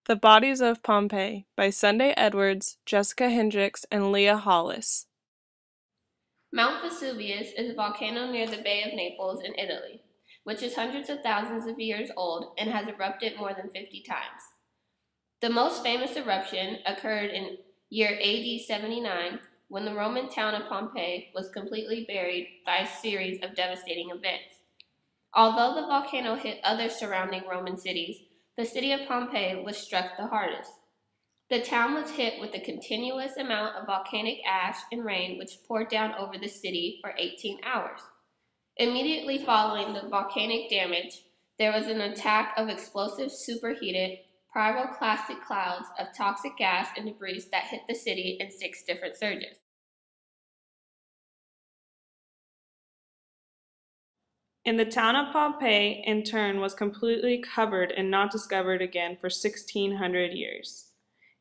The Bodies of Pompeii by Sunday Edwards, Jessica Hendricks, and Leah Hollis. Mount Vesuvius is a volcano near the Bay of Naples in Italy, which is hundreds of thousands of years old and has erupted more than 50 times. The most famous eruption occurred in year AD 79 when the Roman town of Pompeii was completely buried by a series of devastating events. Although the volcano hit other surrounding Roman cities, the city of Pompeii was struck the hardest. The town was hit with a continuous amount of volcanic ash and rain which poured down over the city for 18 hours. Immediately following the volcanic damage, there was an attack of explosive superheated pyroclastic clouds of toxic gas and debris that hit the city in 6 different surges. And the town of Pompeii, in turn, was completely covered and not discovered again for 1,600 years.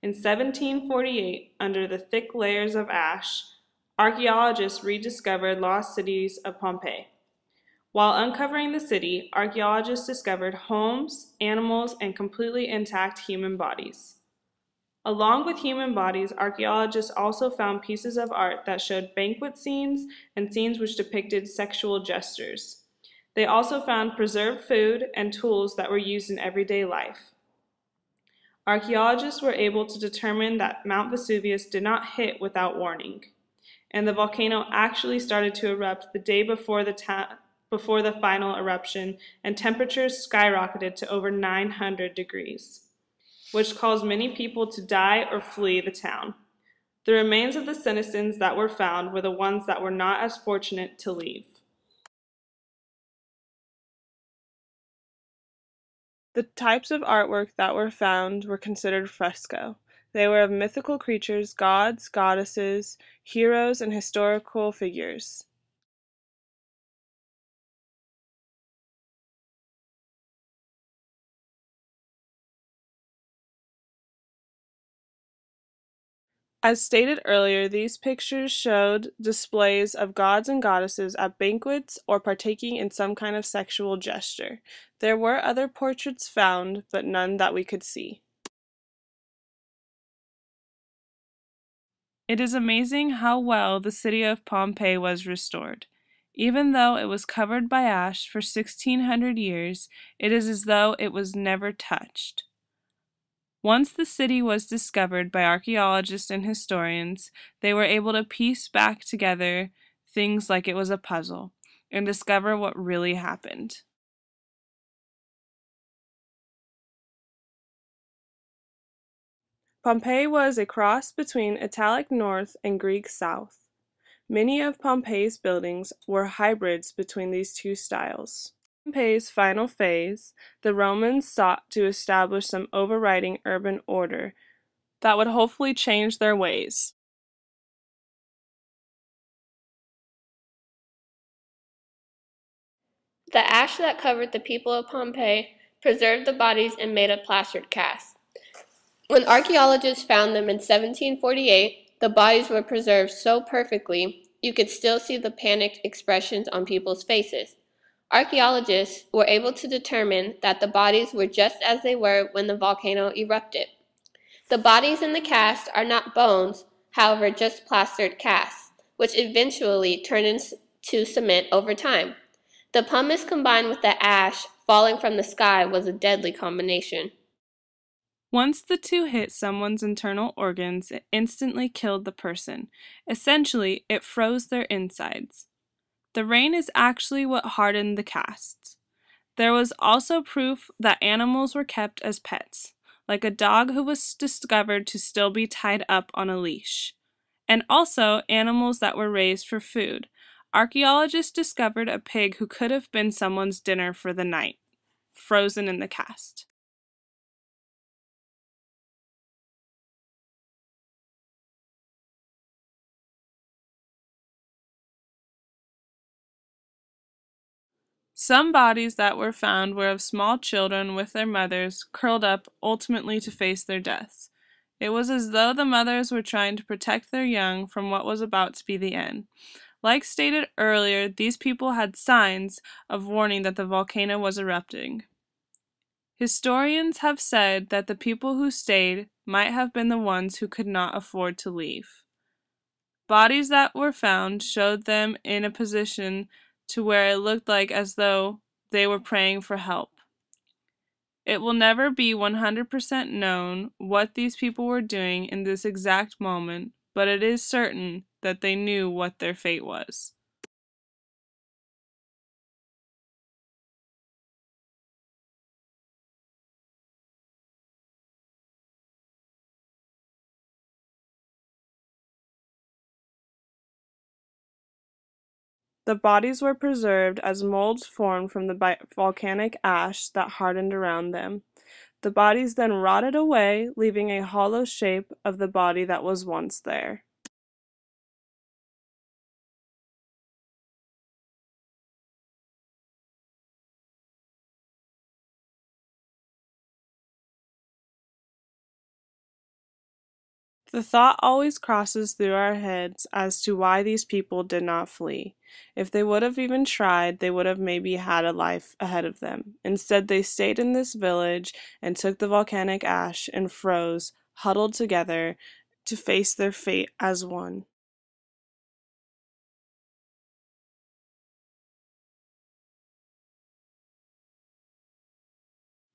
In 1748, under the thick layers of ash, archaeologists rediscovered lost cities of Pompeii. While uncovering the city, archaeologists discovered homes, animals, and completely intact human bodies. Along with human bodies, archaeologists also found pieces of art that showed banquet scenes and scenes which depicted sexual gestures. They also found preserved food and tools that were used in everyday life. Archaeologists were able to determine that Mount Vesuvius did not hit without warning, and the volcano actually started to erupt the day before the final eruption, and temperatures skyrocketed to over 900 degrees, which caused many people to die or flee the town. The remains of the citizens that were found were the ones that were not as fortunate to leave. The types of artwork that were found were considered fresco. They were of mythical creatures, gods, goddesses, heroes, and historical figures. As stated earlier, these pictures showed displays of gods and goddesses at banquets or partaking in some kind of sexual gesture. There were other portraits found, but none that we could see. It is amazing how well the city of Pompeii was restored. Even though it was covered by ash for 1,600 years, it is as though it was never touched. Once the city was discovered by archaeologists and historians, they were able to piece back together things like it was a puzzle and discover what really happened. Pompeii was a cross between Italic North and Greek South. Many of Pompeii's buildings were hybrids between these two styles. In Pompeii's final phase, the Romans sought to establish some overriding urban order that would hopefully change their ways. The ash that covered the people of Pompeii preserved the bodies and made a plastered cast. When archaeologists found them in 1748, the bodies were preserved so perfectly you could still see the panicked expressions on people's faces. Archaeologists were able to determine that the bodies were just as they were when the volcano erupted. The bodies in the cast are not bones, however, just plastered casts, which eventually turn into cement over time. The pumice combined with the ash falling from the sky was a deadly combination. Once the two hit someone's internal organs, it instantly killed the person. Essentially, it froze their insides. The rain is actually what hardened the casts. There was also proof that animals were kept as pets, like a dog who was discovered to still be tied up on a leash, and also animals that were raised for food. Archaeologists discovered a pig who could have been someone's dinner for the night, frozen in the cast. Some bodies that were found were of small children with their mothers, curled up, ultimately to face their deaths. It was as though the mothers were trying to protect their young from what was about to be the end. Like stated earlier, these people had signs of warning that the volcano was erupting. Historians have said that the people who stayed might have been the ones who could not afford to leave. Bodies that were found showed them in a position to where it looked like as though they were praying for help. It will never be 100% known what these people were doing in this exact moment, but it is certain that they knew what their fate was. The bodies were preserved as molds formed from the volcanic ash that hardened around them. The bodies then rotted away, leaving a hollow shape of the body that was once there. The thought always crosses through our heads as to why these people did not flee. If they would have even tried, they would have maybe had a life ahead of them. Instead, they stayed in this village and took the volcanic ash and froze, huddled together, to face their fate as one.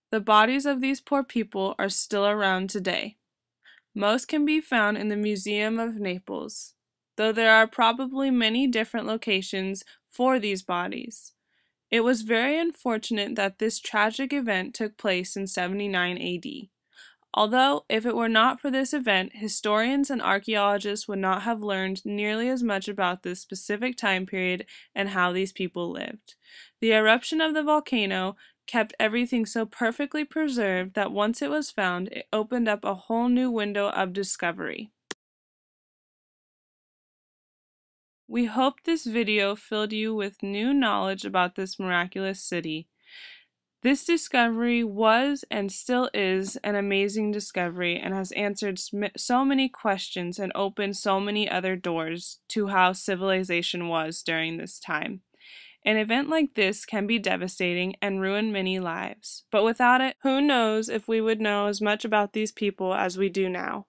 The bodies of these poor people are still around today. Most can be found in the Museum of Naples, though there are probably many different locations for these bodies. It was very unfortunate that this tragic event took place in 79 AD. Although, if it were not for this event, historians and archaeologists would not have learned nearly as much about this specific time period and how these people lived. The eruption of the volcano kept everything so perfectly preserved that once it was found, it opened up a whole new window of discovery. We hope this video filled you with new knowledge about this miraculous city. This discovery was and still is an amazing discovery and has answered so many questions and opened so many other doors to how civilization was during this time. An event like this can be devastating and ruin many lives, but without it, who knows if we would know as much about these people as we do now.